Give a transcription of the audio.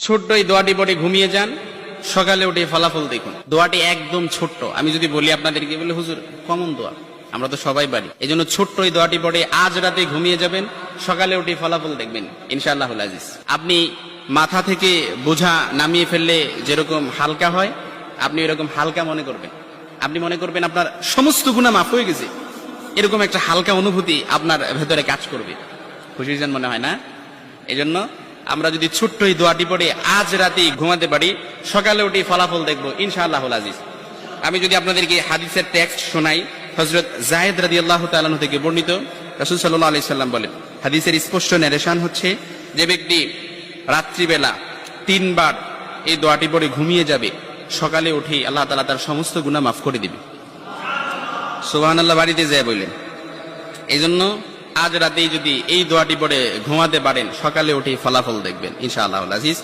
ছোট্ট এই দোয়াটি পড়ে ঘুমিয়ে যান, সকালে উঠে ফলাফল দেখুন। দোয়াটি একদম ছোট্ট, আমি যদি বলি আপনাদেরকে বলে হুজুর কমন দোয়া, আমরা তো সবাই পারি। এই জন্য ছোট্ট এই দোয়াটি পড়ে আজ রাতে ঘুমিয়ে যাবেন, সকালে উঠে ফলাফল দেখবেন ইনশাআল্লাহুল আজিজ। আপনি মাথা থেকে বোঝা নামিয়ে ফেললে যেরকম হালকা হয়, আপনি এরকম হালকা মনে করবেন। আপনি মনে করবেন আপনার সমস্ত গুনাহ মাফ হয়ে গেছে, এরকম একটা হালকা অনুভূতি আপনার ভেতরে কাজ করবে। খুশির জন্য মনে হয় না? এই জন্য আমরা যদি ছোট্ট এই দোয়াটি পড়ে আজ রাতে ঘুমাতে পারি, সকালে উঠে ফলাফল দেখবো ইনশাআল্লাহুল আজিজ। আমি যদি আপনাদেরকে হাদিসের টেক্সট শোনাই, হযরত যায়েদ রাদিয়াল্লাহু তাআলা আনহু থেকে বর্ণিত, রাসূল সাল্লাল্লাহু আলাইহি সাল্লাম বলেন, হাদিসের স্পষ্ট ন্যারেশন হচ্ছে, যে ব্যক্তি রাত্রিবেলা 3 বার এই দোয়াটি পড়ে ঘুমিয়ে যাবে, সকালে উঠে আল্লাহ তাআলা তার সমস্ত গুনাহ মাফ করে দিবে। সুবহানাল্লাহ বাড়িতে যায় বললেন। এই জন্য আজ রাতেই যদি এই দোয়াটি পড়ে ঘুমাতে পারেন, সকালে উঠে ফলাফল দেখবেন ইনশাআল্লাহুল আজিজ।